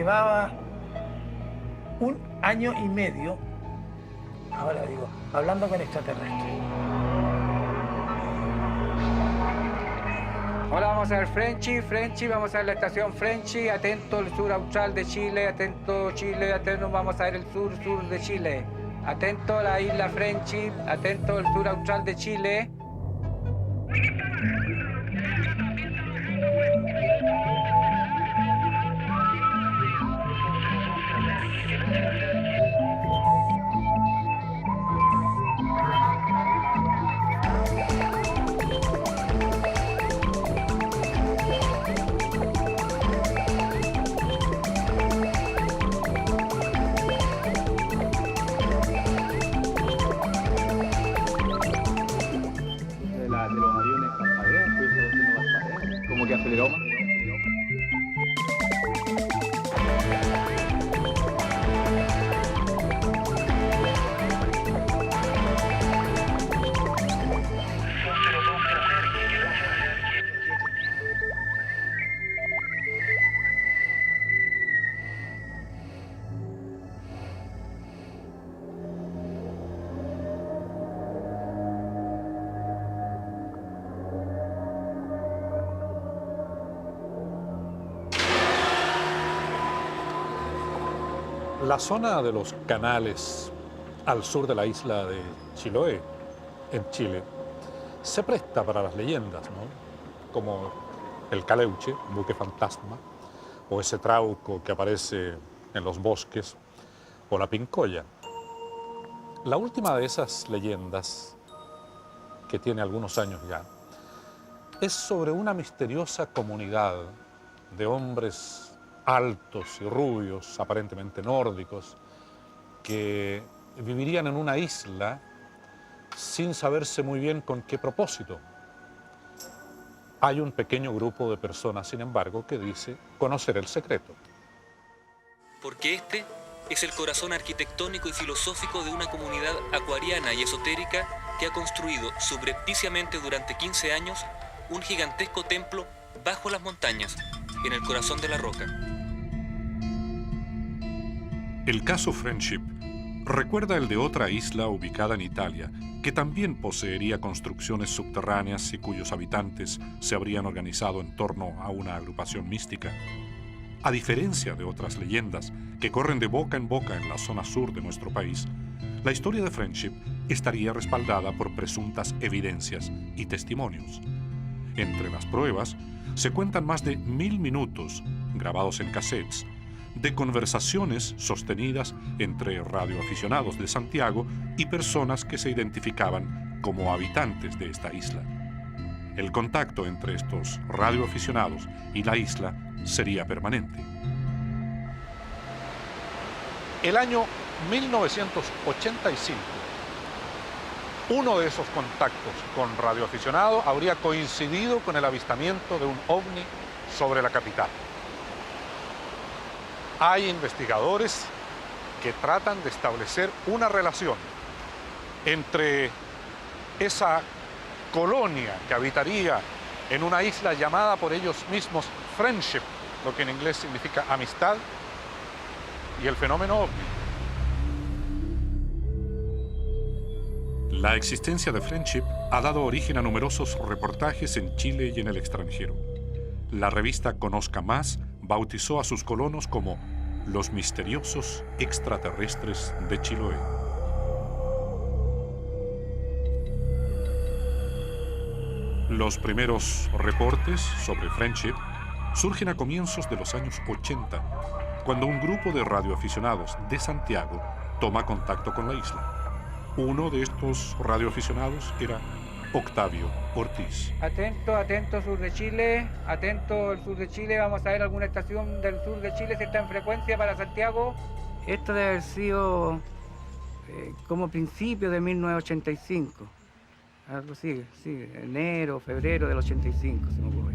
llevaba 1 año y medio, ahora digo, hablando con extraterrestres. Hola, vamos a ver Frenchy, vamos a ver la estación Frenchy, atento el sur austral de Chile, atento Chile, atento, vamos a ver el sur de Chile. Atento a la isla Frenchy, atento el sur austral de Chile. De los aviones parpadean, pues eso no parpadea, como que aceleró más. La zona de los canales al sur de la isla de Chiloé, en Chile, se presta para las leyendas, ¿no? Como el Caleuche, un buque fantasma, o ese trauco que aparece en los bosques, o la Pincoya. La última de esas leyendas, que tiene algunos años ya, es sobre una misteriosa comunidad de hombres altos y rubios, aparentemente nórdicos, que vivirían en una isla sin saberse muy bien con qué propósito. Hay un pequeño grupo de personas, sin embargo, que dice conocer el secreto. Porque este es el corazón arquitectónico y filosófico de una comunidad acuariana y esotérica que ha construido subrepticiamente durante 15 años un gigantesco templo bajo las montañas, en el corazón de la roca. El caso Friendship recuerda el de otra isla ubicada en Italia, que también poseería construcciones subterráneas y cuyos habitantes se habrían organizado en torno a una agrupación mística. A diferencia de otras leyendas que corren de boca en boca en la zona sur de nuestro país, la historia de Friendship estaría respaldada por presuntas evidencias y testimonios. Entre las pruebas se cuentan más de 1000 minutos, grabados en cassettes, de conversaciones sostenidas entre radioaficionados de Santiago y personas que se identificaban como habitantes de esta isla. El contacto entre estos radioaficionados y la isla sería permanente. El año 1985, uno de esos contactos con radioaficionados habría coincidido con el avistamiento de un ovni sobre la capital. Hay investigadores que tratan de establecer una relación entre esa colonia que habitaría en una isla llamada por ellos mismos Friendship, lo que en inglés significa amistad, y el fenómeno ovni. La existencia de Friendship ha dado origen a numerosos reportajes en Chile y en el extranjero. La revista Conozca Más bautizó a sus colonos como los misteriosos extraterrestres de Chiloé. Los primeros reportes sobre Friendship surgen a comienzos de los años 80, cuando un grupo de radioaficionados de Santiago toma contacto con la isla. Uno de estos radioaficionados era Octavio Ortiz. Atento, atento sur de Chile, atento el sur de Chile, vamos a ver alguna estación del sur de Chile si está en frecuencia para Santiago. Esto debe haber sido como principio de 1985. Algo sigue, enero, febrero del 85, se me ocurre.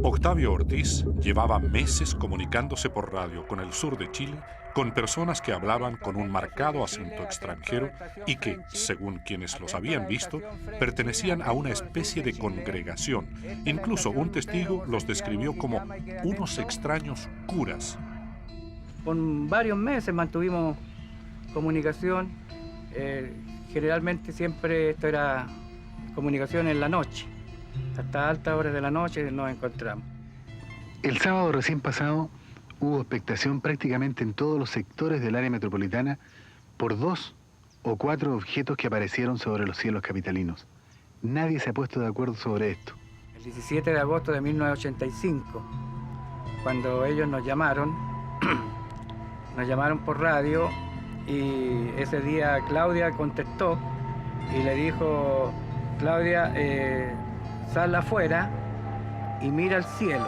Octavio Ortiz llevaba meses comunicándose por radio con el sur de Chile, con personas que hablaban con un marcado acento extranjero y que, según quienes los habían visto, pertenecían a una especie de congregación. Incluso un testigo los describió como unos extraños curas. Por varios meses mantuvimos comunicación. Generalmente siempre esto era comunicación en la noche. Hasta altas horas de la noche nos encontramos. El sábado recién pasado hubo expectación prácticamente en todos los sectores del área metropolitana por 2 o 4 objetos que aparecieron sobre los cielos capitalinos. Nadie se ha puesto de acuerdo sobre esto. El 17 de agosto de 1985, cuando ellos nos llamaron por radio, y ese día Claudia contestó y le dijo: Claudia, sal afuera y mira al cielo.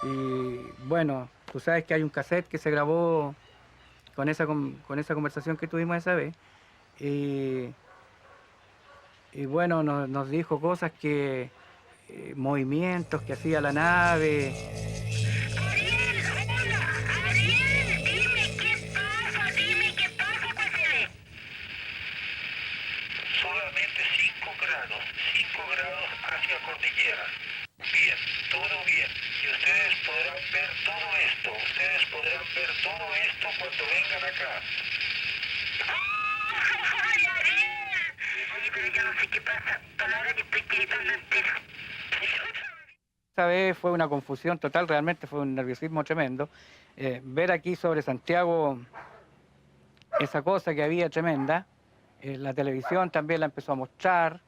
Y bueno, tú sabes que hay un cassette que se grabó con esa conversación que tuvimos esa vez. Y bueno, nos dijo cosas que, movimientos que hacía la nave. Solamente 5 grados hacia cordillera. Bien, todo bien. Y ustedes podrán ver todo esto cuando vengan acá. ¡Ay, Ariel! Oye, pero yo no sé qué pasa. Palabra que estoy gritando entera. Esta vez fue una confusión total, realmente fue un nerviosismo tremendo. Ver aquí sobre Santiago esa cosa que había tremenda. La televisión también la empezó a mostrar,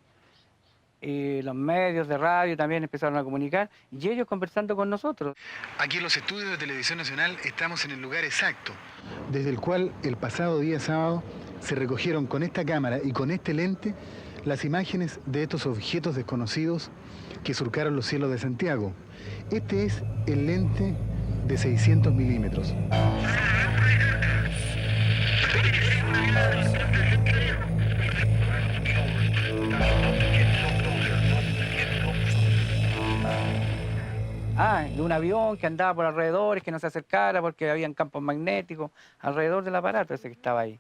y los medios de radio también empezaron a comunicar, y ellos conversando con nosotros. Aquí en los estudios de Televisión Nacional estamos en el lugar exacto, desde el cual el pasado día sábado se recogieron con esta cámara y con este lente las imágenes de estos objetos desconocidos que surcaron los cielos de Santiago. Este es el lente de 600 milímetros. De un avión que andaba por alrededores, que no se acercara porque habían campos magnéticos alrededor del aparato ese que estaba ahí.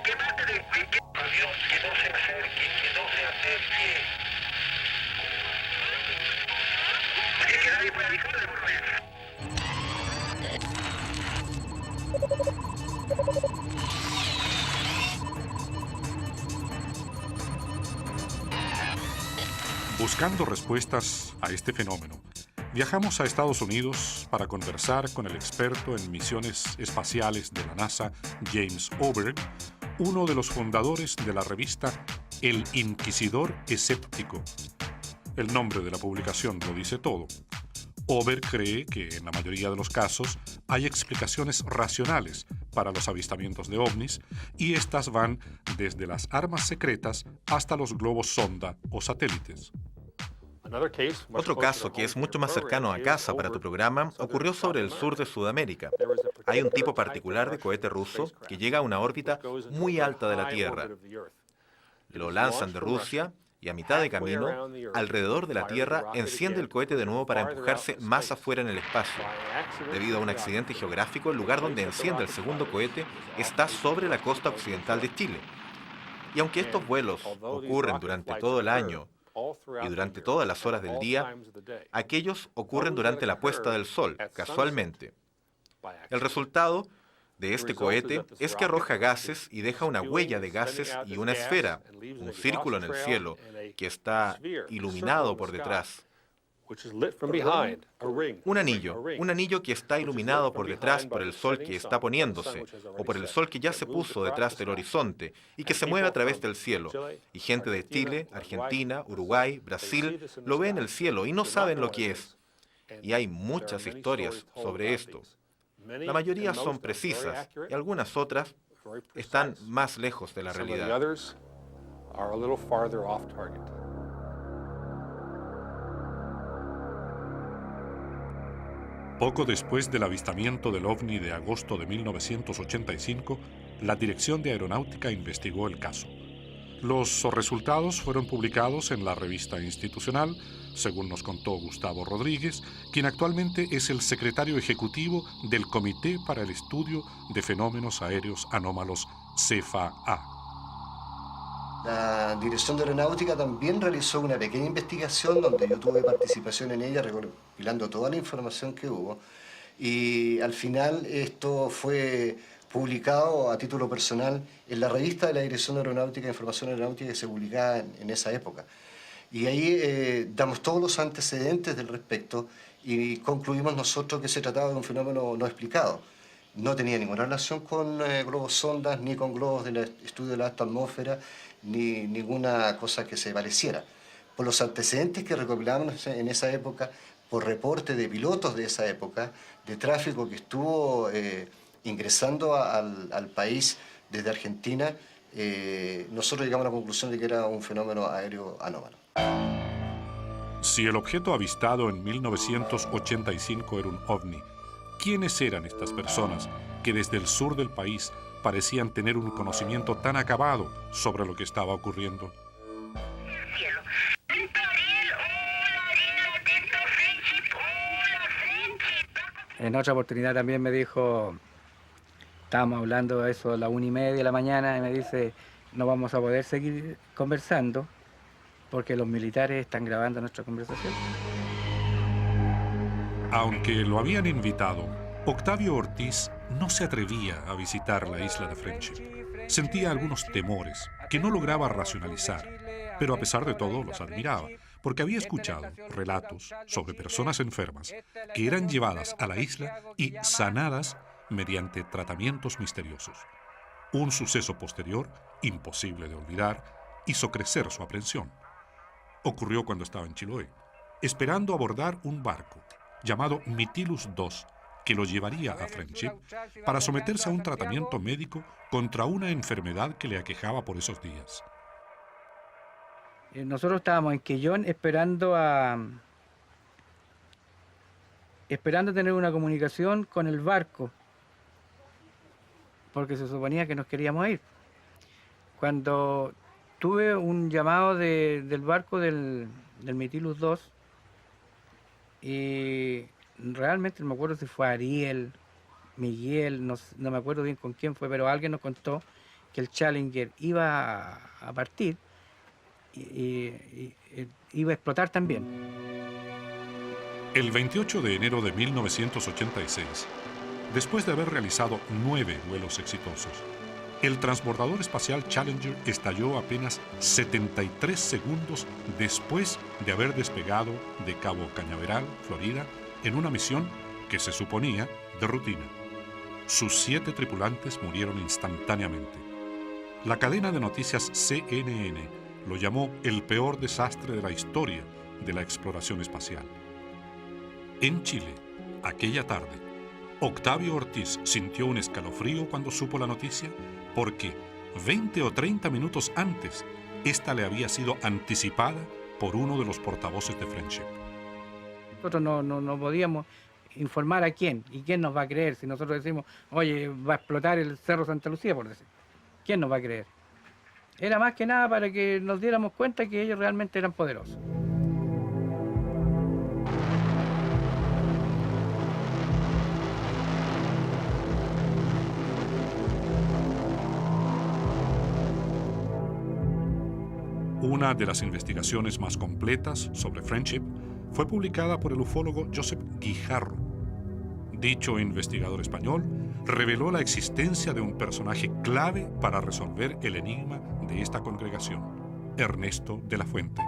¿Qué parte de avión que no se acerque, que nadie pueda avisar de por medio? Buscando respuestas a este fenómeno, viajamos a Estados Unidos para conversar con el experto en misiones espaciales de la NASA, James Oberg, uno de los fundadores de la revista El Inquisidor Escéptico. El nombre de la publicación lo dice todo. Oberg cree que en la mayoría de los casos hay explicaciones racionales para los avistamientos de ovnis, y estas van desde las armas secretas hasta los globos sonda o satélites. Otro caso que es mucho más cercano a casa para tu programa ocurrió sobre el sur de Sudamérica. Hay un tipo particular de cohete ruso que llega a una órbita muy alta de la Tierra. Lo lanzan de Rusia y a mitad de camino, alrededor de la Tierra, enciende el cohete de nuevo para empujarse más afuera en el espacio. Debido a un accidente geográfico, el lugar donde enciende el segundo cohete está sobre la costa occidental de Chile. Y aunque estos vuelos ocurren durante todo el año y durante todas las horas del día, aquellos ocurren durante la puesta del sol, casualmente. El resultado de este cohete es que arroja gases y deja una huella de gases y una esfera, un círculo en el cielo, que está iluminado por detrás. Un anillo que está iluminado por detrás por el sol que está poniéndose, o por el sol que ya se puso detrás del horizonte, y que se mueve a través del cielo. Y gente de Chile, Argentina, Uruguay, Brasil, lo ve en el cielo y no saben lo que es. Y hay muchas historias sobre esto. La mayoría son precisas y algunas otras están más lejos de la realidad. Poco después del avistamiento del ovni de agosto de 1985, la Dirección de Aeronáutica investigó el caso. Los resultados fueron publicados en la revista institucional, según nos contó Gustavo Rodríguez, quien actualmente es el secretario ejecutivo del Comité para el Estudio de Fenómenos Aéreos Anómalos, CFA. La Dirección de Aeronáutica también realizó una pequeña investigación donde yo tuve participación en ella, recopilando toda la información que hubo, y al final esto fue publicado a título personal en la revista de la Dirección de Aeronáutica e Información Aeronáutica que se publicaba en esa época. Y ahí damos todos los antecedentes del respecto y concluimos nosotros que se trataba de un fenómeno no explicado. No tenía ninguna relación con globos sondas, ni con globos del estudio de la alta atmósfera, ni ninguna cosa que se pareciera. Por los antecedentes que recopilamos en esa época, por reporte de pilotos de esa época, de tráfico que estuvo ingresando al país desde Argentina, nosotros llegamos a la conclusión de que era un fenómeno aéreo anómalo. Si el objeto avistado en 1985 era un ovni, ¿quiénes eran estas personas que desde el sur del país parecían tener un conocimiento tan acabado sobre lo que estaba ocurriendo? En otra oportunidad también me dijo, estábamos hablando de eso a las 1:30 de la mañana, y me dice, no vamos a poder seguir conversando porque los militares están grabando nuestra conversación. Aunque lo habían invitado, Octavio Ortiz no se atrevía a visitar la isla de Friendship. Sentía algunos temores que no lograba racionalizar, pero a pesar de todo los admiraba, porque había escuchado relatos sobre personas enfermas que eran llevadas a la isla y sanadas mediante tratamientos misteriosos. Un suceso posterior, imposible de olvidar, hizo crecer su aprensión. Ocurrió cuando estaba en Chiloé, esperando abordar un barco llamado Mytilus II, que lo llevaría a Friendship para someterse a un tratamiento médico contra una enfermedad que le aquejaba por esos días. Nosotros estábamos en Quellón esperando tener una comunicación con el barco, porque se suponía que nos queríamos ir. Cuando tuve un llamado del barco del Mytilus II, y realmente no me acuerdo si fue Ariel, Miguel, no me acuerdo bien con quién fue, pero alguien nos contó que el Challenger iba a partir y iba a explotar también. El 28 de enero de 1986, después de haber realizado 9 vuelos exitosos, el transbordador espacial Challenger estalló apenas 73 segundos después de haber despegado de Cabo Cañaveral, Florida, en una misión que se suponía de rutina. Sus 7 tripulantes murieron instantáneamente. La cadena de noticias CNN lo llamó el peor desastre de la historia de la exploración espacial. En Chile, aquella tarde, Octavio Ortiz sintió un escalofrío cuando supo la noticia porque 20 o 30 minutos antes, esta le había sido anticipada por uno de los portavoces de Friendship. Nosotros no podíamos informar a quién, y quién nos va a creer si nosotros decimos, oye, va a explotar el Cerro Santa Lucía, por decir. ¿Quién nos va a creer? Era más que nada para que nos diéramos cuenta que ellos realmente eran poderosos. Una de las investigaciones más completas sobre Friendship fue publicada por el ufólogo Josep Guijarro. Dicho investigador español reveló la existencia de un personaje clave para resolver el enigma de esta congregación, Ernesto de la Fuente,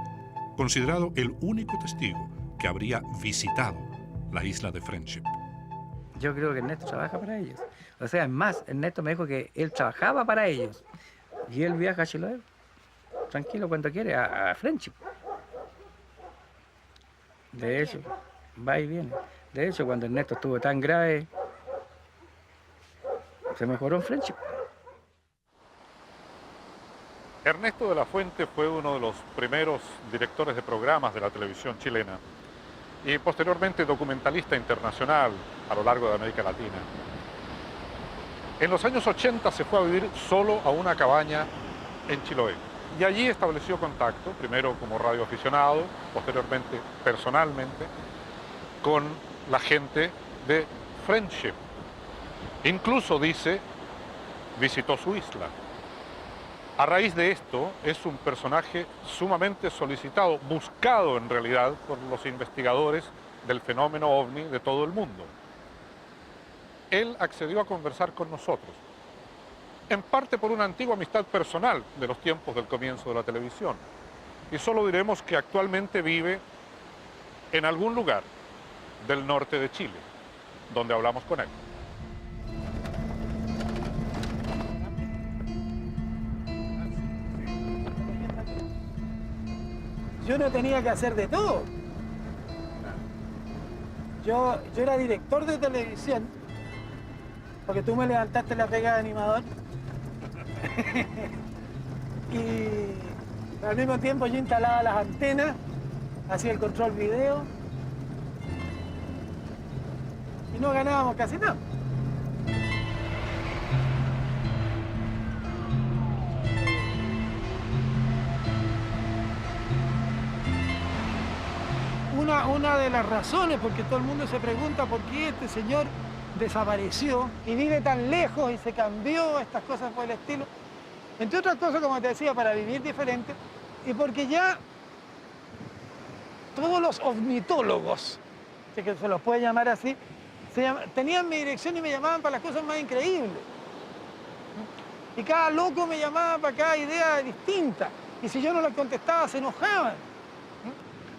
considerado el único testigo que habría visitado la isla de Friendship. Yo creo que Ernesto trabaja para ellos. O sea, es más, Ernesto me dijo que él trabajaba para ellos. Y él viaja a Chiloé, tranquilo, cuando quiere, a Friendship. De hecho, va y viene. De hecho, cuando Ernesto estuvo tan grave, se mejoró en Friendship. Ernesto de la Fuente fue uno de los primeros directores de programas de la televisión chilena. y posteriormente documentalista internacional a lo largo de América Latina. En los años 80 se fue a vivir solo a una cabaña en Chiloé y allí estableció contacto, primero como radioaficionado, posteriormente personalmente, con la gente de Friendship. Incluso, dice, visitó su isla. A raíz de esto, es un personaje sumamente solicitado, buscado en realidad por los investigadores del fenómeno OVNI de todo el mundo. Él accedió a conversar con nosotros, en parte por una antigua amistad personal de los tiempos del comienzo de la televisión. Y solo diremos que actualmente vive en algún lugar del norte de Chile, donde hablamos con él. Yo no tenía que hacer de todo. Yo era director de televisión, porque tú me levantaste la pega de animador. Y al mismo tiempo yo instalaba las antenas, hacía el control video y no ganábamos casi nada. Una de las razones, porque todo el mundo se pregunta por qué este señor desapareció y vive tan lejos y se cambió, estas cosas por el estilo. Entre otras cosas, como te decía, para vivir diferente y porque ya todos los ornitólogos, si que se los puede llamar así, tenían mi dirección y me llamaban para las cosas más increíbles. Y cada loco me llamaba para cada idea distinta. Y si yo no les contestaba, se enojaban.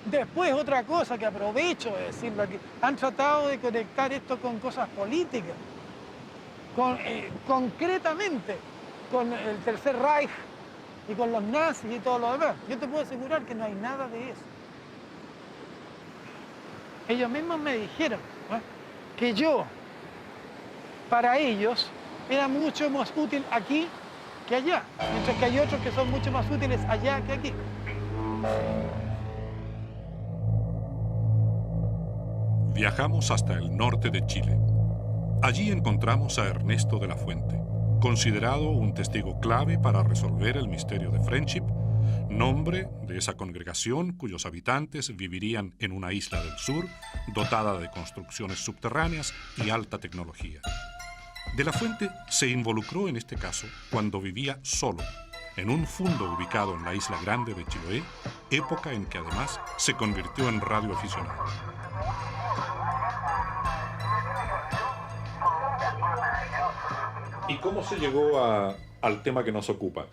Después, otra cosa que aprovecho de decirlo aquí, han tratado de conectar esto con cosas políticas, concretamente con el Tercer Reich y con los nazis y todo lo demás. Yo te puedo asegurar que no hay nada de eso. Ellos mismos me dijeron que yo, para ellos, era mucho más útil aquí que allá, mientras que hay otros que son mucho más útiles allá que aquí. Viajamos hasta el norte de Chile. Allí encontramos a Ernesto de la Fuente, considerado un testigo clave para resolver el misterio de Friendship, nombre de esa congregación cuyos habitantes vivirían en una isla del sur dotada de construcciones subterráneas y alta tecnología. De la Fuente se involucró en este caso cuando vivía solo, en un fundo ubicado en la Isla Grande de Chiloé, época en que además se convirtió en radioaficionado. ¿Y cómo se llegó al tema que nos ocupa?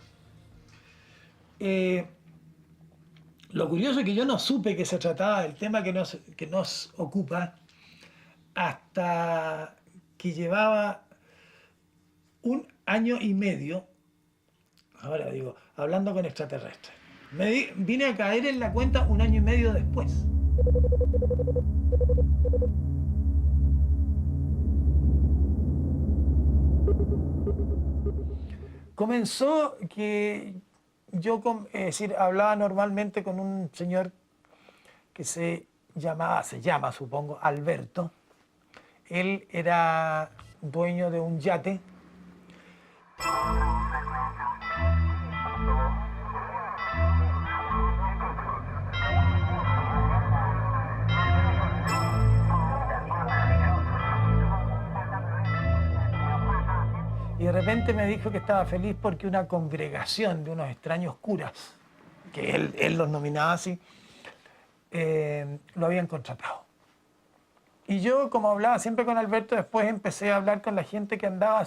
Lo curioso es que yo no supe que se trataba del tema que nos ocupa hasta que llevaba 1 año y medio, ahora digo, hablando con extraterrestres. Vine a caer en la cuenta 1 año y medio después. Comenzó que yo hablaba normalmente con un señor que se llama, supongo, Alberto. Él era dueño de un yate. Y de repente me dijo que estaba feliz porque una congregación de unos extraños curas, que él los nominaba así, lo habían contratado. Y yo, como hablaba siempre con Alberto, después empecé a hablar con la gente que andaba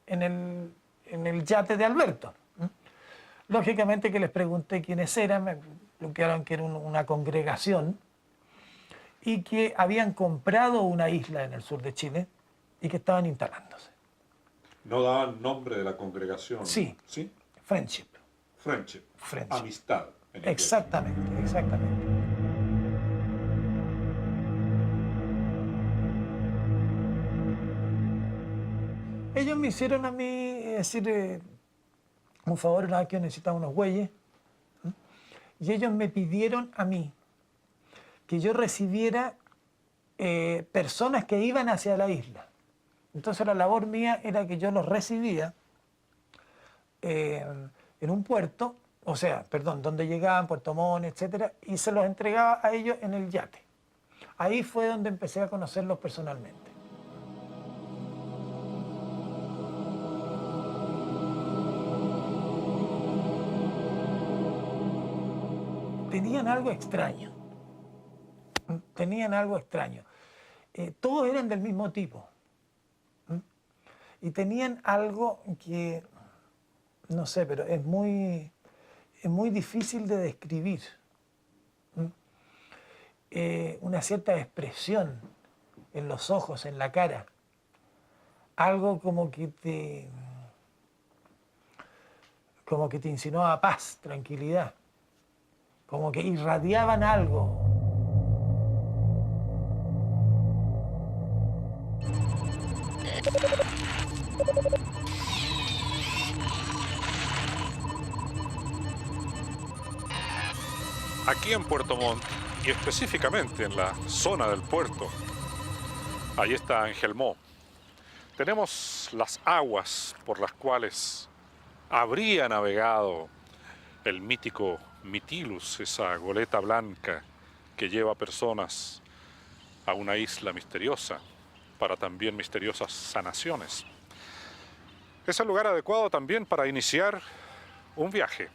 en el yate de Alberto. Lógicamente que les pregunté quiénes eran, me bloquearon que era una congregación y que habían comprado una isla en el sur de Chile y que estaban instalándose. ¿No daban nombre de la congregación? Sí. ¿Sí? Friendship. Friendship. Friendship. Amistad. Exactamente, exactamente. Ellos me hicieron a mí un favor una vez que yo necesitaba unos bueyes, y ellos me pidieron a mí que yo recibiera personas que iban hacia la isla. Entonces la labor mía era que yo los recibía en un puerto, o sea, perdón, donde llegaban, Puerto Montt, etcétera, y se los entregaba a ellos en el yate. Ahí fue donde empecé a conocerlos personalmente. Tenían algo extraño. Tenían algo extraño. Todos eran del mismo tipo. Y tenían algo que, no sé, pero es muy difícil de describir. Una cierta expresión en los ojos, en la cara. Algo como que te insinuaba paz, tranquilidad. Como que irradiaban algo. Aquí en Puerto Montt, y específicamente en la zona del puerto, ahí está Angelmó, tenemos las aguas por las cuales habría navegado el mítico Mytilus, esa goleta blanca que lleva personas a una isla misteriosa para también misteriosas sanaciones. Es el lugar adecuado también para iniciar un viaje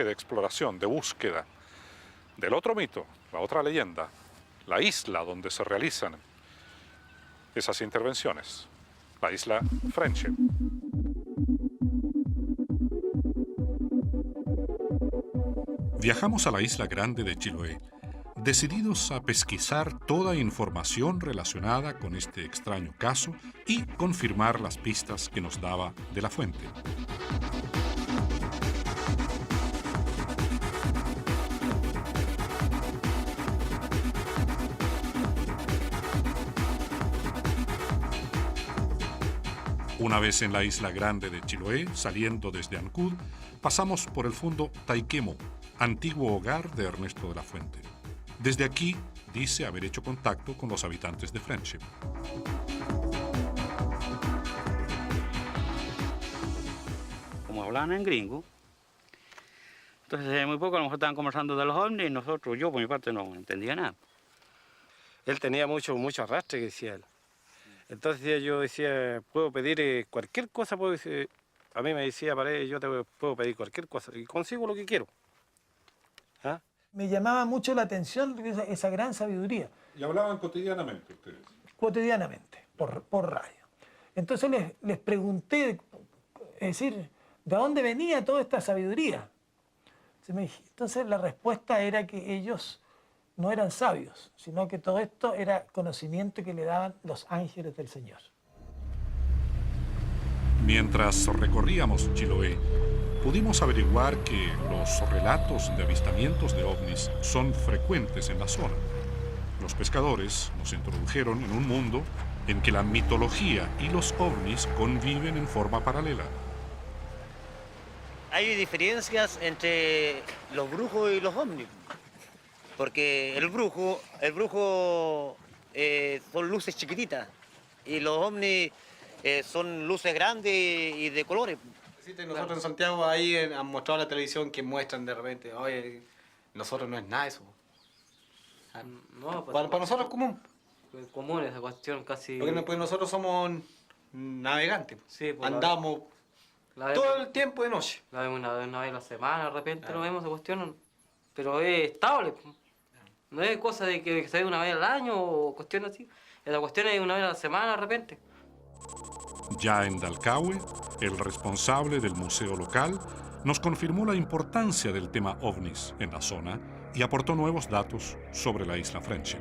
de exploración, de búsqueda del otro mito, la otra leyenda, la isla donde se realizan esas intervenciones, la isla Friendship. Viajamos a la isla grande de Chiloé, decididos a pesquisar toda información relacionada con este extraño caso y confirmar las pistas que nos daba de la fuente. Una vez en la isla grande de Chiloé, saliendo desde Ancud, pasamos por el fondo Taiquemo, antiguo hogar de Ernesto de la Fuente. Desde aquí, dice haber hecho contacto con los habitantes de Friendship. Como hablaban en gringo, entonces muy poco a lo mejor estaban conversando de los ovnis y nosotros, yo por mi parte no entendía nada. Él tenía mucho arrastre, que decía él. Entonces yo decía, puedo pedir cualquier cosa, a mí me decía, yo te puedo pedir cualquier cosa y consigo lo que quiero. ¿Ah? Me llamaba mucho la atención esa gran sabiduría. ¿Y hablaban cotidianamente ustedes? Cotidianamente, por radio. Entonces les pregunté, es decir, ¿de dónde venía toda esta sabiduría? Entonces la respuesta era que ellos no eran sabios, sino que todo esto era conocimiento que le daban los ángeles del Señor. Mientras recorríamos Chiloé, pudimos averiguar que los relatos de avistamientos de ovnis son frecuentes en la zona. Los pescadores nos introdujeron en un mundo en que la mitología y los ovnis conviven en forma paralela. Hay diferencias entre los brujos y los ovnis. Porque el brujo son luces chiquititas y los ovnis son luces grandes y de colores. Nosotros en Santiago ahí han mostrado en la televisión que muestran de repente, oye, nosotros no es nada eso. No, para nosotros es común. Es común esa cuestión casi. Porque pues nosotros somos navegantes. Sí, pues andamos todo el tiempo de noche. La vemos una vez a la semana, de repente lo vemos esa cuestión, pero es estable. No es cosa de que se ve una vez al año o cuestiones así. La cuestión es una vez a la semana de repente. Ya en Dalcahue, el responsable del museo local nos confirmó la importancia del tema ovnis en la zona y aportó nuevos datos sobre la isla Friendship.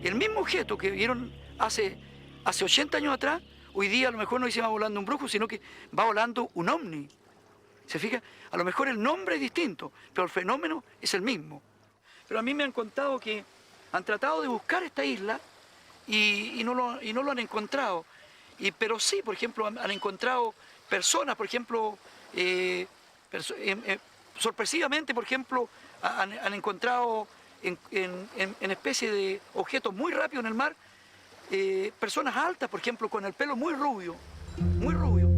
El mismo objeto que vieron hace 80 años atrás, hoy día a lo mejor no dice va volando un brujo, sino que va volando un ovni. ¿Se fija? A lo mejor el nombre es distinto, pero el fenómeno es el mismo. Pero a mí me han contado que han tratado de buscar esta isla y no lo han encontrado. Pero sí, por ejemplo, han encontrado personas, por ejemplo, sorpresivamente, por ejemplo, han encontrado en especie de objetos muy rápidos en el mar, personas altas, por ejemplo, con el pelo muy rubio, muy rubio.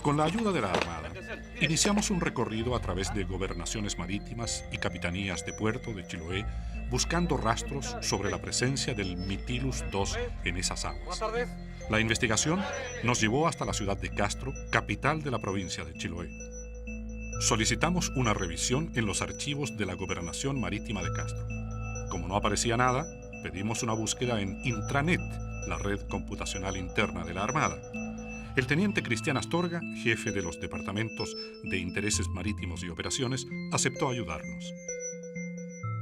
Con la ayuda de la Armada, iniciamos un recorrido a través de gobernaciones marítimas y capitanías de puerto de Chiloé, buscando rastros sobre la presencia del Mytilus II en esas aguas. La investigación nos llevó hasta la ciudad de Castro, capital de la provincia de Chiloé. Solicitamos una revisión en los archivos de la Gobernación Marítima de Castro. Como no aparecía nada, pedimos una búsqueda en Intranet, la red computacional interna de la Armada. El teniente Cristian Astorga, jefe de los departamentos de intereses marítimos y operaciones, aceptó ayudarnos.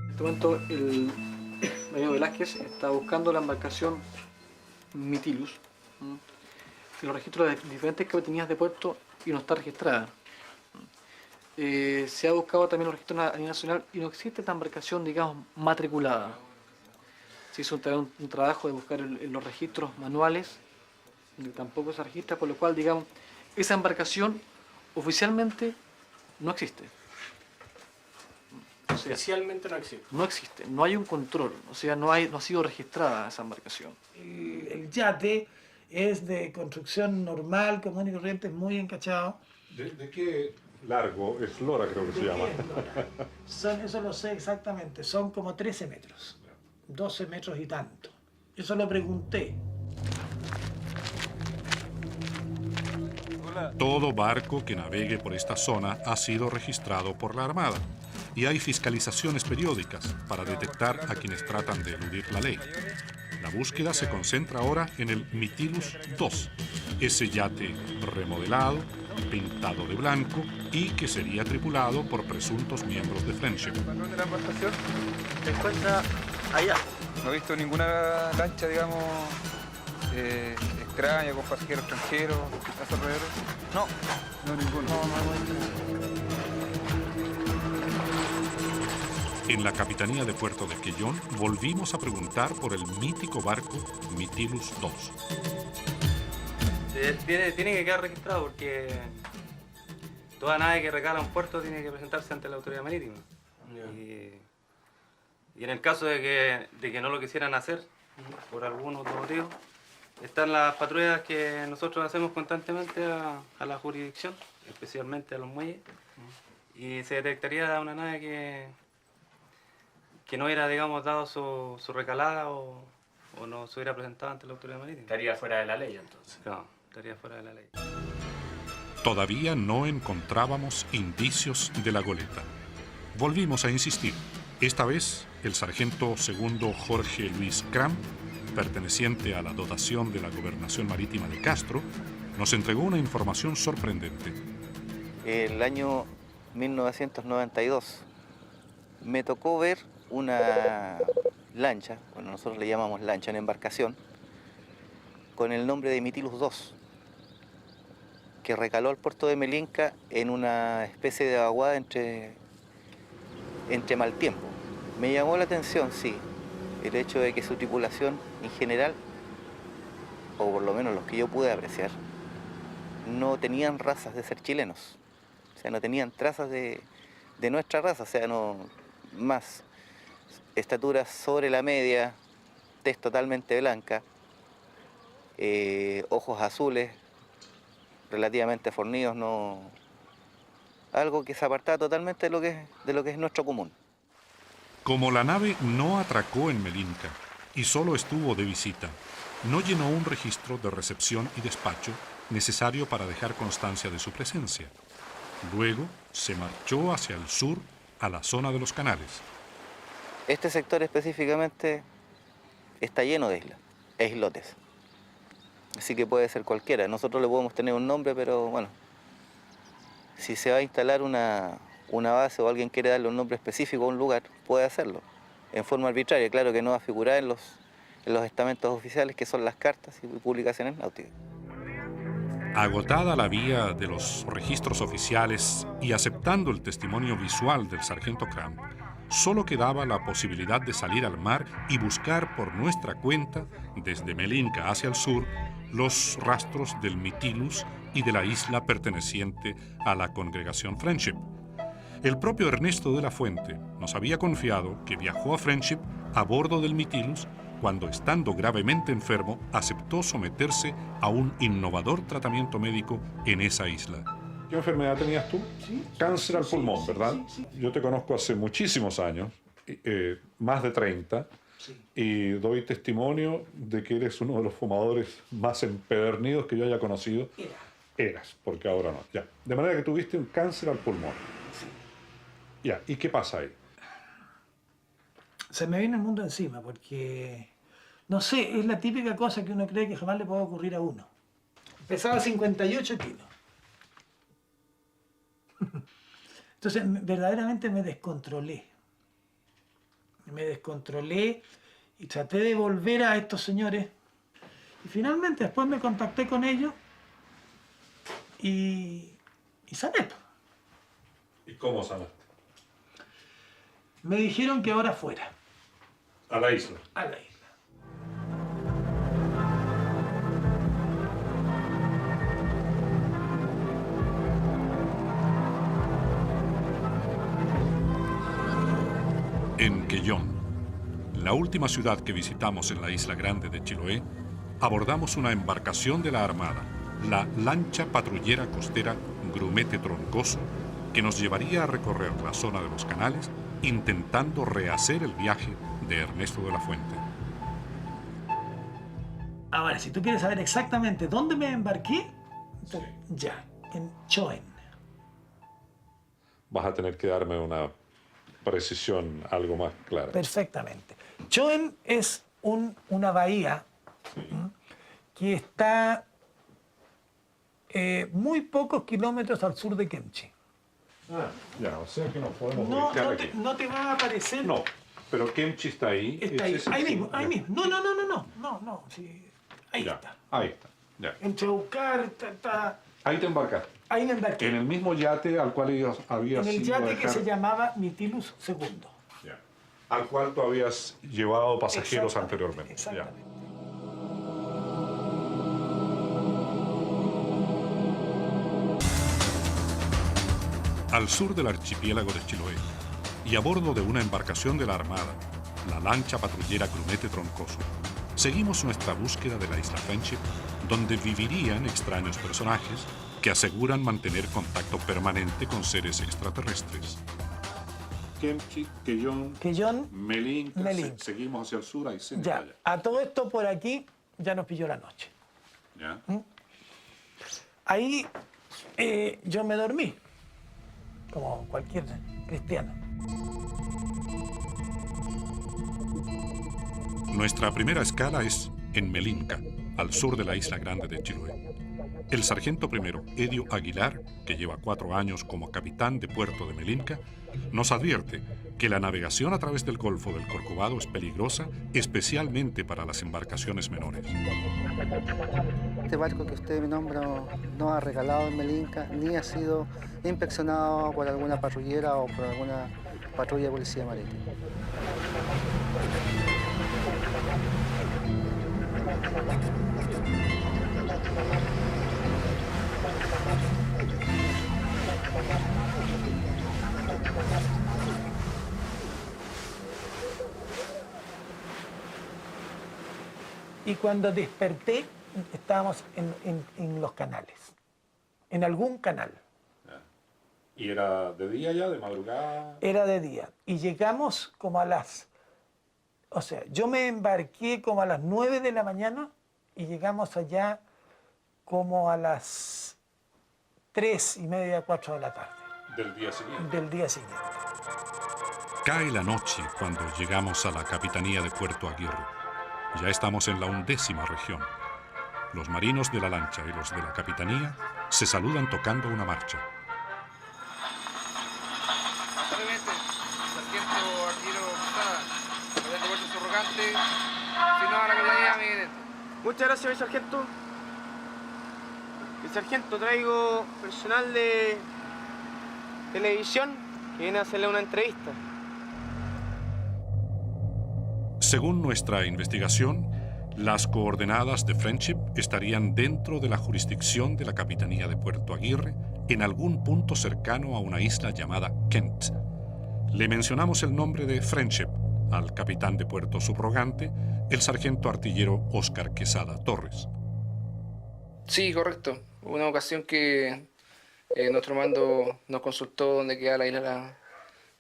En este momento, el mayor Velázquez está buscando la embarcación Mytilus en los registros de diferentes capitanías de puerto y no está registrada. Se ha buscado también los registros a nivel nacional y no existe esta embarcación, digamos, matriculada. Se hizo un trabajo de buscar en los registros manuales, donde tampoco se registra, por lo cual, digamos, esa embarcación oficialmente no existe. O sea, Oficialmente no existe. no existe, no hay un control, o sea, no ha sido registrada esa embarcación. El yate es de construcción normal, común y corriente, muy encachado. ¿De qué largo? Eslora creo que se llama. Eso lo sé exactamente, son como 13 metros, 12 metros y tanto. Eso lo pregunté. Todo barco que navegue por esta zona ha sido registrado por la Armada y hay fiscalizaciones periódicas para detectar a quienes tratan de eludir la ley. La búsqueda se concentra ahora en el Mytilus II, ese yate remodelado, pintado de blanco y que sería tripulado por presuntos miembros de Friendship. ¿De la embarcación? Se encuentra allá. No he visto ninguna lancha, digamos, extraña, con pasajeros extranjeros, a su alrededor. No. No, ninguno. En la Capitanía de Puerto de Quellón volvimos a preguntar por el mítico barco Mytilus II. Tiene que quedar registrado porque toda nave que recala un puerto tiene que presentarse ante la autoridad marítima. Y en el caso de que no lo quisieran hacer, por algún otro motivo, están las patrullas que nosotros hacemos constantemente a la jurisdicción, especialmente a los muelles, y se detectaría una nave que no hubiera, digamos, dado su recalada o no se hubiera presentado ante la autoridad marítima. Estaría fuera de la ley, entonces. Claro, estaría fuera de la ley. Todavía no encontrábamos indicios de la goleta. Volvimos a insistir. Esta vez, el sargento segundo Jorge Luis Cram, perteneciente a la dotación de la Gobernación Marítima de Castro, nos entregó una información sorprendente. El año 1992 me tocó ver una lancha, bueno, nosotros le llamamos lancha, en embarcación, con el nombre de Mytilus II, que recaló al puerto de Melinca en una especie de vaguada entre mal tiempo. Me llamó la atención, sí, el hecho de que su tripulación en general, o por lo menos los que yo pude apreciar, no tenían razas de ser chilenos. O sea, no tenían trazas de nuestra raza, o sea, no más estatura sobre la media, tez totalmente blanca, ojos azules, relativamente fornidos, no, algo que se apartaba totalmente de lo que es nuestro común. Como la nave no atracó en Melinca y solo estuvo de visita, no llenó un registro de recepción y despacho necesario para dejar constancia de su presencia. Luego se marchó hacia el sur, a la zona de los canales. Este sector específicamente está lleno de islas, e islotes. Así que puede ser cualquiera. Nosotros le podemos tener un nombre, pero bueno, si se va a instalar una base o alguien quiere darle un nombre específico a un lugar, puede hacerlo. En forma arbitraria, claro que no va a figurar en los estamentos oficiales, que son las cartas y publicaciones náuticas. Agotada la vía de los registros oficiales y aceptando el testimonio visual del sargento Cram, solo quedaba la posibilidad de salir al mar y buscar por nuestra cuenta, desde Melinca hacia el sur, los rastros del Mytilus y de la isla perteneciente a la congregación Friendship. El propio Ernesto de la Fuente nos había confiado que viajó a Friendship a bordo del Mytilus cuando, estando gravemente enfermo, aceptó someterse a un innovador tratamiento médico en esa isla. ¿Qué enfermedad tenías tú? Sí. Cáncer al pulmón, ¿verdad? Sí. Yo te conozco hace muchísimos años, más de 30, y doy testimonio de que eres uno de los fumadores más empedernidos que yo haya conocido. Eras, porque ahora no. Ya. De manera que tuviste un cáncer al pulmón. Sí. Ya. ¿Y qué pasa ahí? Se me viene el mundo encima porque, no sé, es la típica cosa que uno cree que jamás le puede ocurrir a uno. Pesaba 58 kilos. Entonces, verdaderamente me descontrolé. Me descontrolé y traté de volver a estos señores. Y finalmente, después me contacté con ellos y sané. ¿Y cómo sanaste? Me dijeron que ahora fuera. A la isla. A la isla. En Quellón, la última ciudad que visitamos en la isla grande de Chiloé, abordamos una embarcación de la Armada, la lancha patrullera costera Grumete Troncoso, que nos llevaría a recorrer la zona de los canales intentando rehacer el viaje de Ernesto de la Fuente. Ahora, si tú quieres saber exactamente dónde me embarqué, ya, en Choen. Vas a tener que darme una precisión algo más clara. Perfectamente. Choen es una bahía que está muy pocos kilómetros al sur de Kemchi. Ya, o sea que nos podemos No, ubicar aquí. no te va a aparecer. No, pero Kemchi está ahí. Está ahí, Ese ahí sí, mismo, ahí ya. mismo. No, sí, ahí Ya, está. ahí está. Ya. Entre Ucar, está. Ahí te embarcaste. Ahí me embarqué. En el mismo yate al cual habías En el ido a yate que dejar- se llamaba Mytilus II. Ya. Al cual tú habías llevado pasajeros Exactamente, anteriormente. exactamente. Ya. Al sur del archipiélago de Chiloé y a bordo de una embarcación de la Armada, la lancha patrullera Grumete Troncoso, seguimos nuestra búsqueda de la isla Friendship, donde vivirían extraños personajes que aseguran mantener contacto permanente con seres extraterrestres. Kemchi, Quellón, Melinka, Melinka. seguimos hacia el sur, ahí se Ya, a todo esto por aquí ya nos pilló la noche. Ya. Ahí yo me dormí, como cualquier cristiano. Nuestra primera escala es en Melinka, al sur de la isla grande de Chiloé. El sargento primero, Edio Aguilar, que lleva 4 años como capitán de puerto de Melinka, nos advierte que la navegación a través del Golfo del Corcovado es peligrosa, especialmente para las embarcaciones menores. Este barco que usted me nombra no ha regalado en Melinka, ni ha sido inspeccionado por alguna patrullera o por alguna patrulla de policía marítima. Y cuando desperté, estábamos en los canales, en algún canal. ¿Y era de día ya, de madrugada? Era de día. Y llegamos como a las... O sea, yo me embarqué como a las 9 de la mañana y llegamos allá como a las 3:30, 4 de la tarde. Del día siguiente. Del día siguiente. Cae la noche cuando llegamos a la capitanía de Puerto Aguirre. Ya estamos en la 11ª región. Los marinos de la lancha y los de la capitanía se saludan tocando una marcha. Brevemente, sargento Arturo Posada, comandante puerto subrogante, si no a la capitanía, miren. Muchas gracias, mi sargento. Mi sargento, traigo personal de televisión que viene a hacerle una entrevista. Según nuestra investigación, Las coordenadas de Friendship estarían dentro de la jurisdicción de la Capitanía de Puerto Aguirre, en algún punto cercano a una isla llamada Kent. Le mencionamos el nombre de Friendship al capitán de puerto subrogante, el sargento artillero Óscar Quesada Torres. Sí, correcto. Hubo una ocasión que nuestro mando nos consultó dónde queda la isla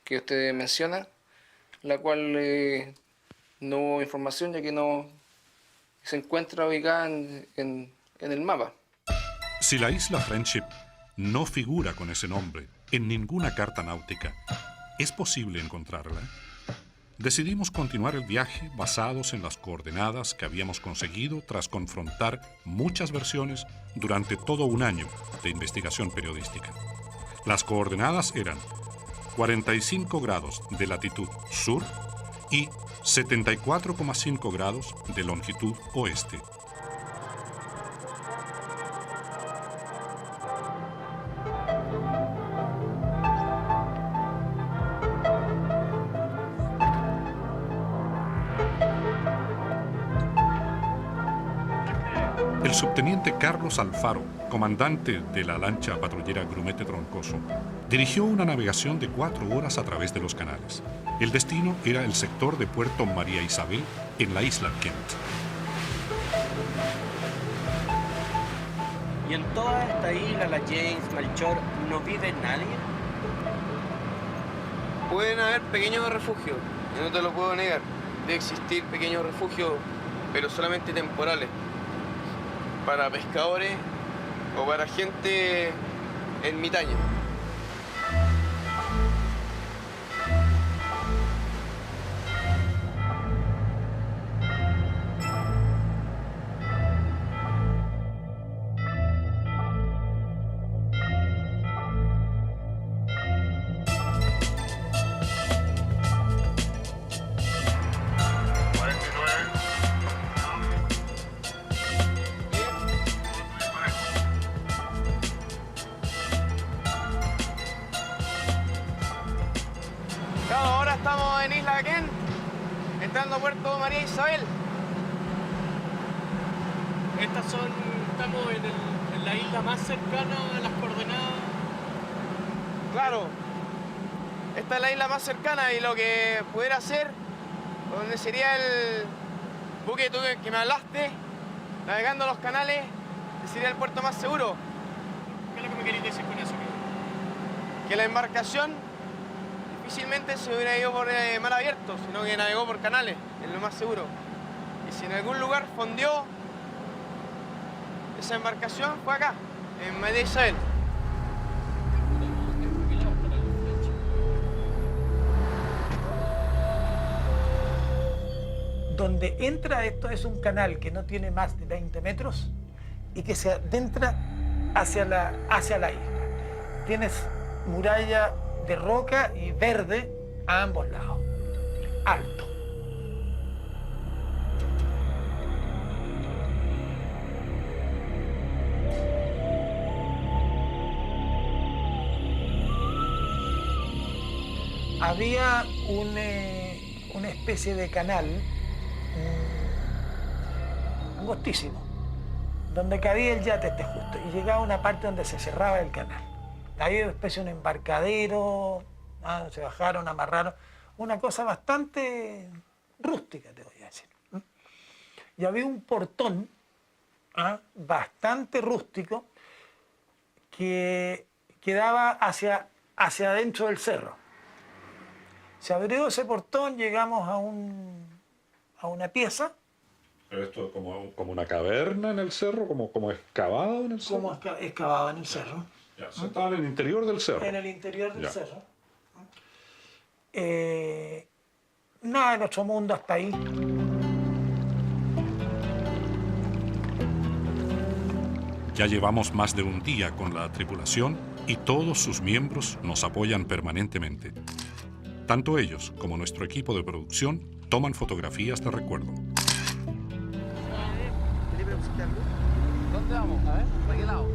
que usted menciona, la cual no hubo información ya que no se encuentra ubicada en el mapa. Si la isla Friendship no figura con ese nombre en ninguna carta náutica, ¿es posible encontrarla? Decidimos continuar el viaje basados en las coordenadas que habíamos conseguido tras confrontar muchas versiones durante todo un año de investigación periodística. Las coordenadas eran 45 grados de latitud sur y 74,5 grados de longitud oeste. El subteniente Carlos Alfaro, comandante de la lancha patrullera Grumete Troncoso, dirigió una navegación de 4 horas a través de los canales. El destino era el sector de Puerto María Isabel, en la isla Kent. ¿Y en toda esta isla, la James, Malchor, no vive nadie? Pueden haber pequeños refugios, y no te lo puedo negar. Debe existir pequeños refugios, pero solamente temporales. Para pescadores o para gente ermitaña. Ahora estamos en Isla Kent, entrando a Puerto María Isabel. Estamos en la isla más cercana a las coordenadas. Claro, esta es la isla más cercana y lo que pudiera hacer, donde sería el buque que me hablaste, navegando los canales, sería el puerto más seguro. ¿Qué es lo que me queréis decir con eso? Que la embarcación difícilmente se hubiera ido por mar abierto, sino que navegó por canales, es lo más seguro. Y si en algún lugar fondió esa embarcación, fue acá, en María Isabel. Donde entra esto es un canal que no tiene más de 20 metros y que se adentra hacia la isla. Tienes muralla de roca y verde a ambos lados, alto. Había una especie de canal angostísimo, donde cabía el yate justo, y llegaba a una parte donde se cerraba el canal. Había una especie de un embarcadero, se bajaron, amarraron, una cosa bastante rústica, te voy a decir. Y había un portón bastante rústico que quedaba hacia adentro del cerro. Se abrió ese portón, llegamos a una pieza. ¿Pero esto es como una caverna en el cerro? ¿Como excavado en el cerro? Como excavado en el cerro. Ya, estaba en el interior del cerro. En el interior del cerro. Nada de nuestro mundo hasta ahí. Ya llevamos más de un día con la tripulación y todos sus miembros nos apoyan permanentemente. Tanto ellos como nuestro equipo de producción toman fotografías de recuerdo. ¿Dónde vamos? A ver, ¿para qué lado?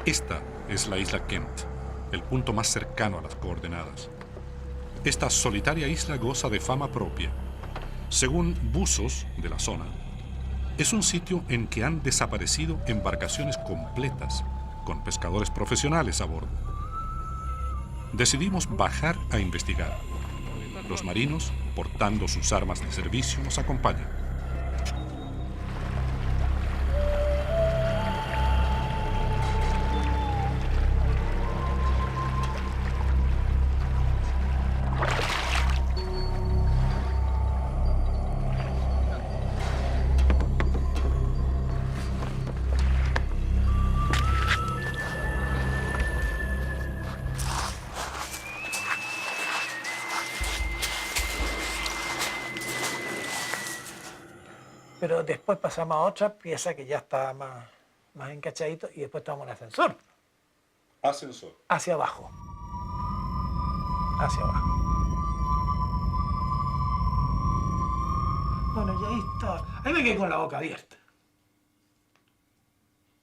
Esta es la isla Kent, el punto más cercano a las coordenadas. Esta solitaria isla goza de fama propia. Según buzos de la zona, es un sitio en que han desaparecido embarcaciones completas, con pescadores profesionales a bordo. Decidimos bajar a investigar. Los marinos, portando sus armas de servicio, nos acompañan. Pero después pasamos a otra pieza que ya estaba más encachadito y después estábamos en el ascensor. Ascensor. Hacia abajo. Hacia abajo. Bueno, y ahí está. Ahí me quedé con la boca abierta.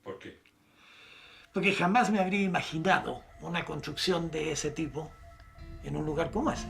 ¿Por qué? Porque jamás me habría imaginado una construcción de ese tipo en un lugar como ese.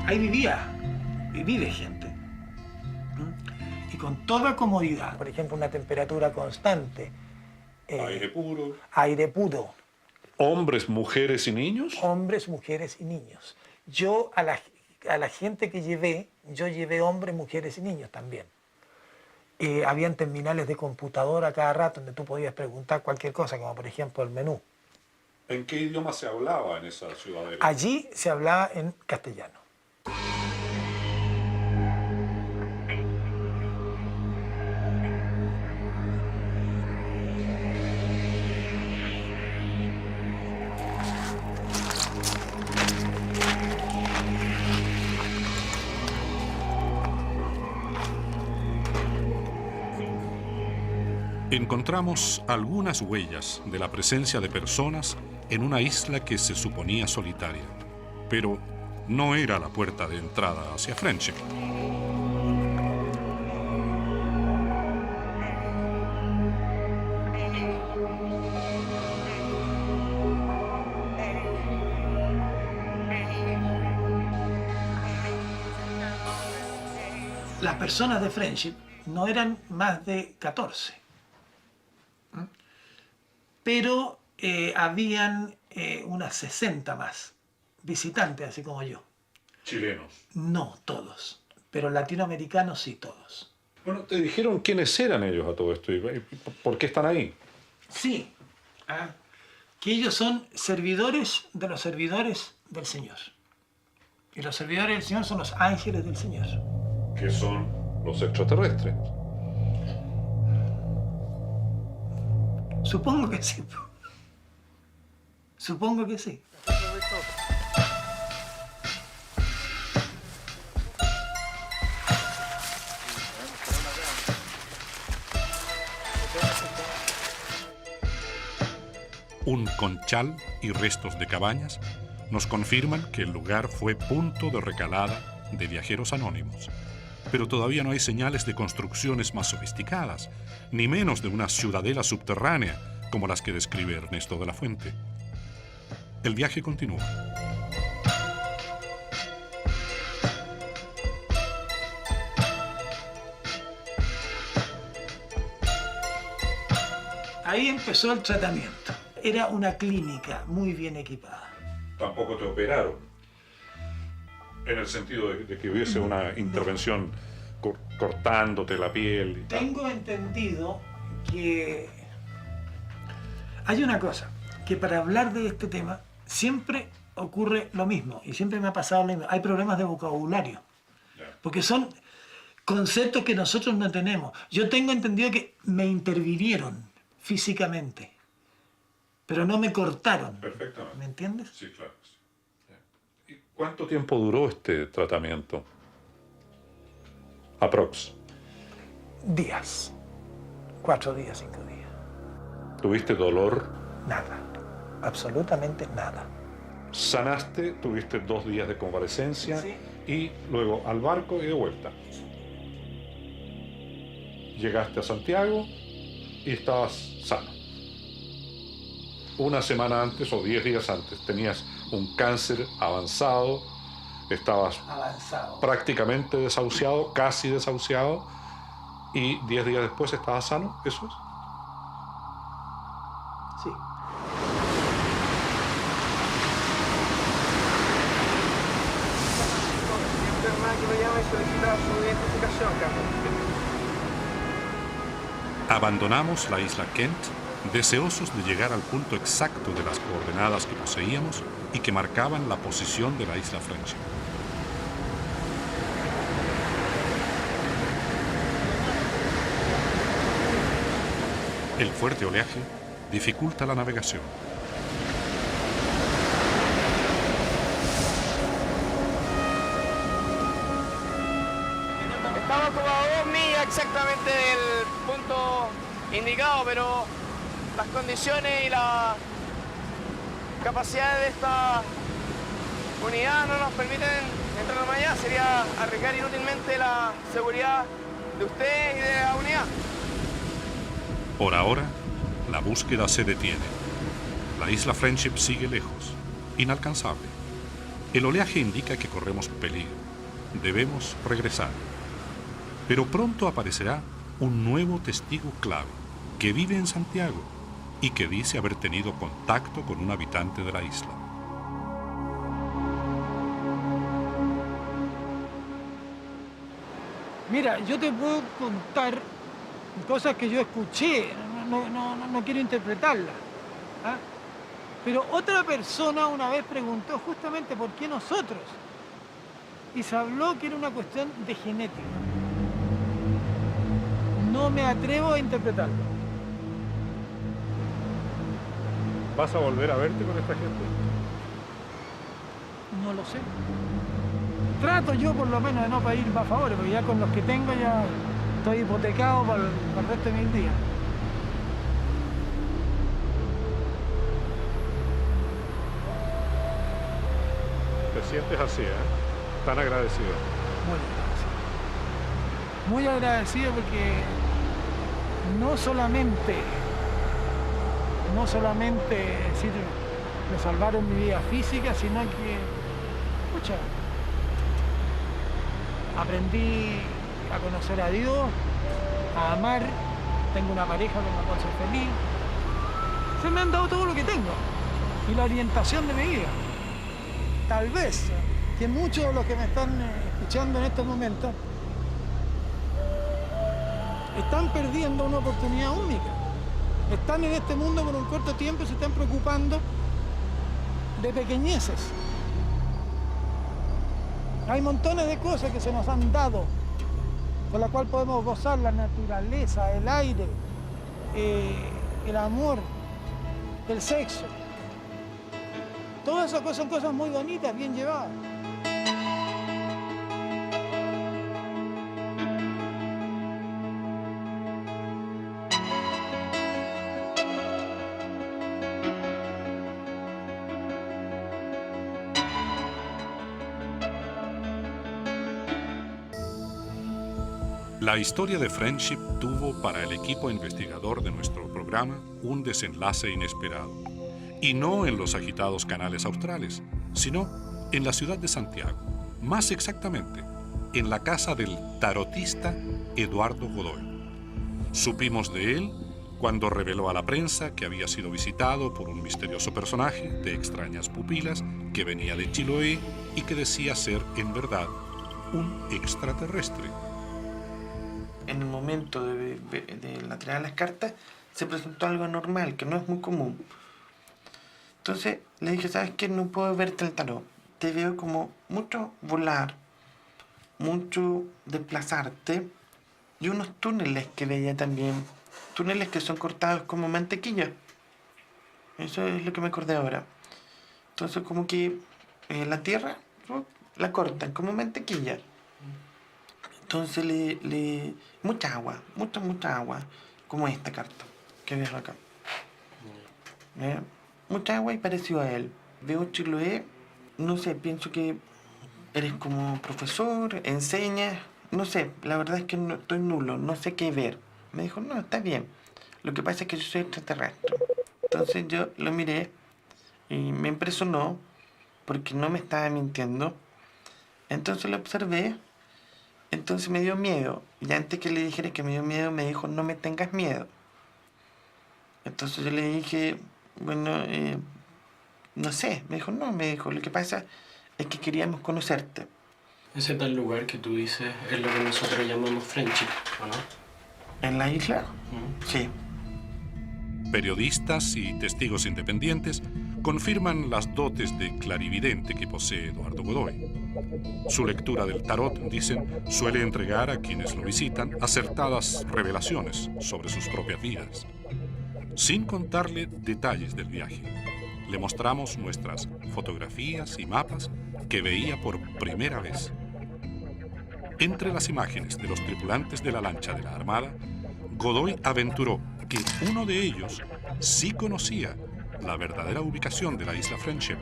Ahí vive gente. Y con toda comodidad. Por ejemplo, una temperatura constante. Aire puro. Aire puro. ¿Hombres, mujeres y niños? Hombres, mujeres y niños. Yo a la gente que llevé, yo llevé hombres, mujeres y niños también. Habían terminales de computadora cada rato donde tú podías preguntar cualquier cosa, como por ejemplo el menú. ¿En qué idioma se hablaba en esa ciudadela? Allí se hablaba en castellano. Encontramos algunas huellas de la presencia de personas en una isla que se suponía solitaria, pero no era la puerta de entrada hacia Friendship. Las personas de Friendship no eran más de 14. Pero habían unas 60 más visitantes, así como yo. ¿Chilenos? No todos, pero latinoamericanos sí todos. Bueno, ¿te dijeron quiénes eran ellos a todo esto? ¿Y por qué están ahí? Sí, que ellos son servidores de los servidores del Señor. Y los servidores del Señor son los ángeles del Señor. ¿Qué son los extraterrestres? Supongo que sí. Supongo que sí. Un conchal y restos de cabañas nos confirman que el lugar fue punto de recalada de viajeros anónimos. Pero todavía no hay señales de construcciones más sofisticadas, ni menos de una ciudadela subterránea como las que describe Ernesto de la Fuente. El viaje continúa. Ahí empezó el tratamiento. Era una clínica muy bien equipada. Tampoco te operaron, en el sentido de que hubiese una intervención cortándote la piel. Tengo entendido que hay una cosa, que para hablar de este tema siempre ocurre lo mismo, y siempre me ha pasado lo mismo. Hay problemas de vocabulario. porque son conceptos que nosotros no tenemos. Yo tengo entendido que me intervinieron físicamente, pero no me cortaron. Perfectamente. ¿Me entiendes? Sí, claro. Sí. ¿Y cuánto tiempo duró este tratamiento? Aprox. Días. 4 días, 5 días. ¿Tuviste dolor? Nada. Absolutamente nada. Sanaste, tuviste 2 días de convalecencia y luego al barco y de vuelta. Llegaste a Santiago y estabas sano. Una semana antes o 10 días antes tenías un cáncer avanzado, estabas prácticamente desahuciado, casi desahuciado, y 10 días después estabas sano, ¿eso es? Sí. Que me llama y solicita su identificación, Carlos. Abandonamos la isla Kent, deseosos de llegar al punto exacto de las coordenadas que poseíamos y que marcaban la posición de la isla Friendship. El fuerte oleaje dificulta la navegación. Estamos como a 2 millas exactamente del punto indicado, pero las condiciones y la capacidad de esta unidad no nos permiten entrar más allá. Sería arriesgar inútilmente la seguridad de usted y de la unidad. Por ahora, la búsqueda se detiene. La isla Friendship sigue lejos, inalcanzable. El oleaje indica que corremos peligro. Debemos regresar. Pero pronto aparecerá un nuevo testigo clave, que vive en Santiago y que dice haber tenido contacto con un habitante de la isla. Mira, yo te puedo contar cosas que yo escuché, no quiero interpretarlas. ¿Ah? Pero otra persona una vez preguntó justamente por qué nosotros. Y se habló que era una cuestión de genética. No me atrevo a interpretarlo. ¿Vas a volver a verte con esta gente? No lo sé. Trato yo por lo menos de no pedir más favores, porque ya con los que tengo ya estoy hipotecado para el resto de mis días. Te sientes así, ¿eh? Tan agradecido. Muy agradecido porque no solamente decir, me salvaron mi vida física, sino que, escucha, aprendí a conocer a Dios, a amar, tengo una pareja con la cual soy feliz. Se me han dado todo lo que tengo y la orientación de mi vida. Tal vez que muchos de los que me están escuchando en estos momentos están perdiendo una oportunidad única. Están en este mundo por un corto tiempo y se están preocupando de pequeñeces. Hay montones de cosas que se nos han dado, con las cuales podemos gozar: la naturaleza, el aire, el amor, el sexo. Todas esas cosas son cosas muy bonitas, bien llevadas. La historia de Friendship tuvo para el equipo investigador de nuestro programa un desenlace inesperado. Y no en los agitados canales australes, sino en la ciudad de Santiago. Más exactamente, en la casa del tarotista Eduardo Godoy. Supimos de él cuando reveló a la prensa que había sido visitado por un misterioso personaje de extrañas pupilas que venía de Chiloé y que decía ser, en verdad, un extraterrestre. En el momento de la tirada de las cartas se presentó algo anormal, que no es muy común. Entonces le dije, ¿sabes qué? No puedo verte el tarot. Te veo como mucho volar, mucho desplazarte y unos túneles que veía también. Túneles que son cortados como mantequilla. Eso es lo que me acordé ahora. Entonces como que la tierra la cortan como mantequilla. Entonces mucha agua, mucha agua, como esta carta que ves acá. Mucha agua y parecido a él. Veo Chiloé, no sé, pienso que eres como profesor, enseñas, no sé, la verdad es que no, estoy nulo, no sé qué ver. Me dijo, no, está bien. Lo que pasa es que yo soy extraterrestre. Entonces yo lo miré y me impresionó porque no me estaba mintiendo. Entonces lo observé, entonces me dio miedo. Y antes que le dijera que me dio miedo, me dijo, no me tengas miedo. Entonces yo le dije, bueno, no sé. Me dijo, no, me dijo, lo que pasa es que queríamos conocerte. Ese tal lugar que tú dices es lo que nosotros llamamos Friendship, ¿o no? ¿En la isla? Sí. Periodistas y testigos independientes confirman las dotes de clarividente que posee Eduardo Godoy. Su lectura del tarot, dicen, suele entregar a quienes lo visitan acertadas revelaciones sobre sus propias vidas. Sin contarle detalles del viaje, le mostramos nuestras fotografías y mapas que veía por primera vez. Entre las imágenes de los tripulantes de la lancha de la Armada, Godoy aventuró que uno de ellos sí conocía la verdadera ubicación de la isla Friendship.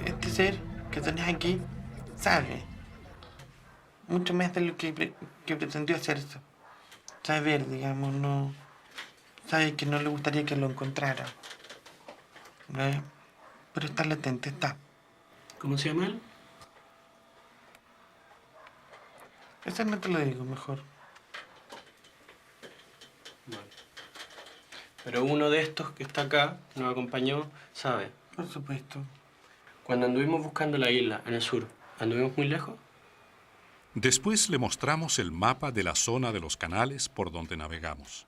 Este ser que tenés aquí sabe mucho más de lo que pretendió hacerse. Saber, digamos, no... Sabe que no le gustaría que lo encontrara. Pero está latente, está. ¿Cómo se llama él? Eso no te lo digo, mejor. Bueno. Pero uno de estos que está acá, nos acompañó, sabe. Por supuesto. Cuando anduvimos buscando la isla en el sur, ¿anduvimos muy lejos? Después le mostramos el mapa de la zona de los canales por donde navegamos.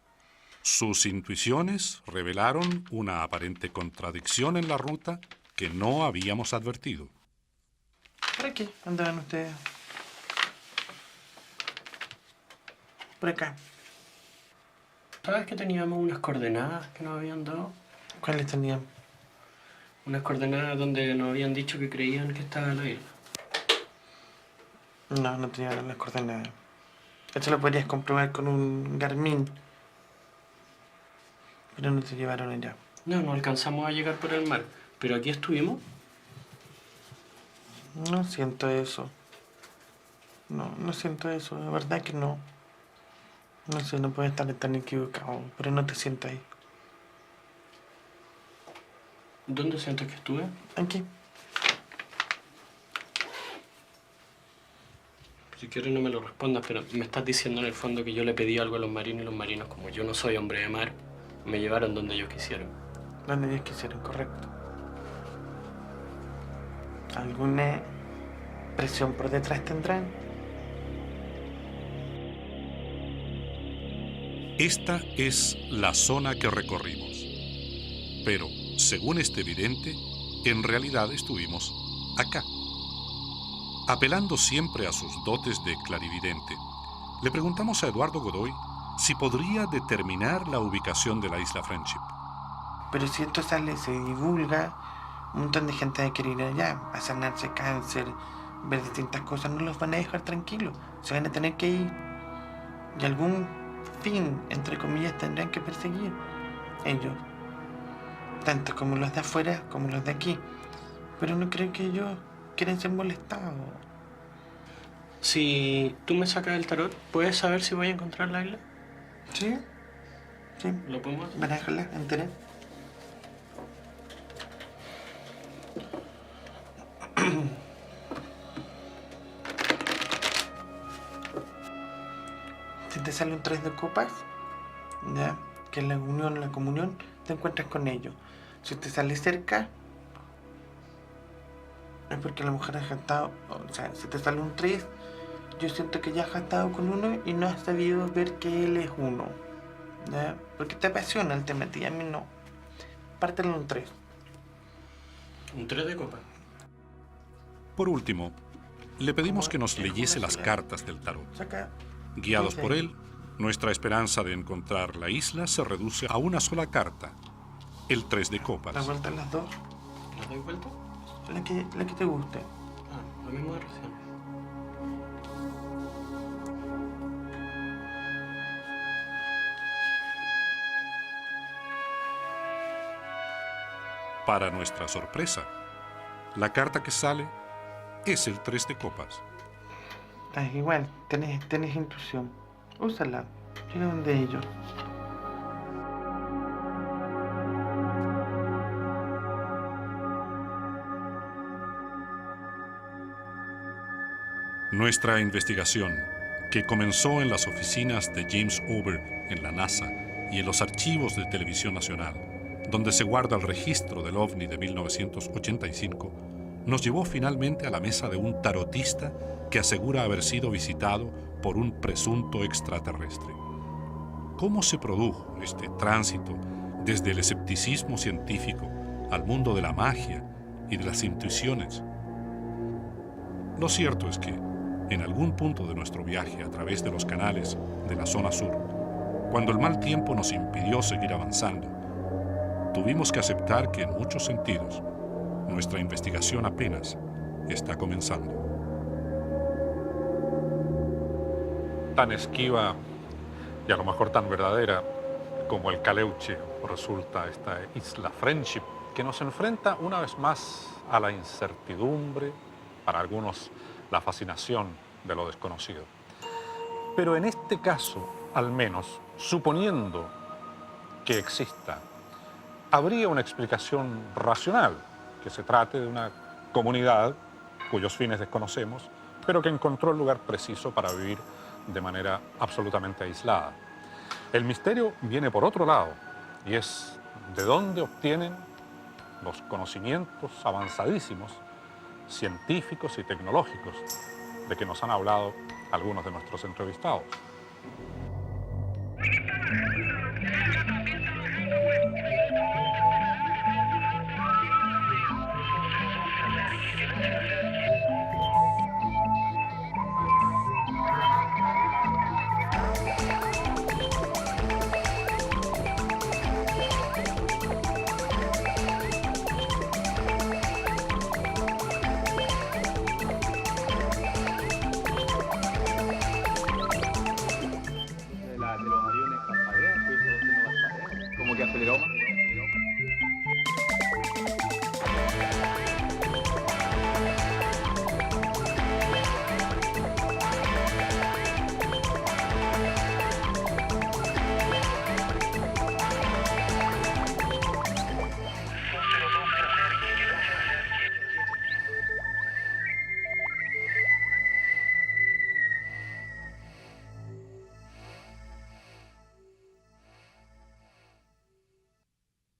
Sus intuiciones revelaron una aparente contradicción en la ruta que no habíamos advertido. ¿Por aquí andaban ustedes? Por acá. ¿Sabes que teníamos unas coordenadas que nos habían dado? ¿Cuáles tenían? Unas coordenadas donde nos habían dicho que creían que estaba en la isla. No, no tenían las coordenadas. Esto lo podrías comprobar con un Garmin. Pero no te llevaron allá. No, no alcanzamos a llegar por el mar. Pero aquí estuvimos. No siento eso. No siento eso. La verdad que no. No sé, no puedo estar tan equivocado. Pero no te siento ahí. ¿Dónde sientes que estuve? Aquí. Si quieres no me lo respondas, pero me estás diciendo en el fondo que yo le pedí algo a los marinos y los marinos, como yo no soy hombre de mar, me llevaron donde ellos quisieron. Donde ellos quisieron, correcto. ¿Alguna presión por detrás tendrán? Esta es la zona que recorrimos. Pero, según este vidente, en realidad estuvimos acá. Apelando siempre a sus dotes de clarividente, le preguntamos a Eduardo Godoy si podría determinar la ubicación de la isla Friendship. Pero si esto sale, se divulga, un montón de gente va a querer ir allá, a sanarse cáncer, ver distintas cosas, no los van a dejar tranquilos, se van a tener que ir. Y algún fin, entre comillas, tendrán que perseguir ellos, tanto como los de afuera como los de aquí. Pero no creo que ellos quieren ser molestados. Si tú me sacas el tarot, ¿puedes saber si voy a encontrar la isla? Sí. Sí. ¿Lo podemos hacer? Barájala, entera. Si te sale un 3 de copas, ¿ya? Que es la unión, la comunión, te encuentras con ellos. Si te sale cerca, es porque la mujer ha jactado. O sea, si te sale un 3, yo siento que ya has jactado con uno y no has sabido ver que él es uno, ¿ya? Porque te apasiona el tema, a mí no. Pártelo un 3. Un 3 de copa. Por último, Le pedimos que nos leyese las cartas del tarot. Guiados por él, nuestra esperanza de encontrar la isla se reduce a una sola carta, el 3 de copas. ¿La vuelta las dos? ¿Las doy vuelta? La que te guste. Ah, lo mismo de recién. Para nuestra sorpresa, la carta que sale es el 3 de copas. Igual, tenés intuición. Úsala. Llega donde ellos. Nuestra investigación, que comenzó en las oficinas de James Ober en la NASA y en los archivos de Televisión Nacional, donde se guarda el registro del OVNI de 1985, nos llevó finalmente a la mesa de un tarotista que asegura haber sido visitado por un presunto extraterrestre. ¿Cómo se produjo este tránsito desde el escepticismo científico al mundo de la magia y de las intuiciones? Lo cierto es que, en algún punto de nuestro viaje a través de los canales de la zona sur, cuando el mal tiempo nos impidió seguir avanzando, tuvimos que aceptar que en muchos sentidos nuestra investigación apenas está comenzando. Tan esquiva y a lo mejor tan verdadera como el Caleuche resulta esta isla Friendship, que nos enfrenta una vez más a la incertidumbre, para algunos la fascinación de lo desconocido. Pero en este caso, al menos, suponiendo que exista, habría una explicación racional, que se trate de una comunidad cuyos fines desconocemos, pero que encontró el lugar preciso para vivir de manera absolutamente aislada. El misterio viene por otro lado, y es de dónde obtienen los conocimientos avanzadísimos, científicos y tecnológicos, de que nos han hablado algunos de nuestros entrevistados. De los aviones parpadean, pues eso no parpadea. Como que aceleró más.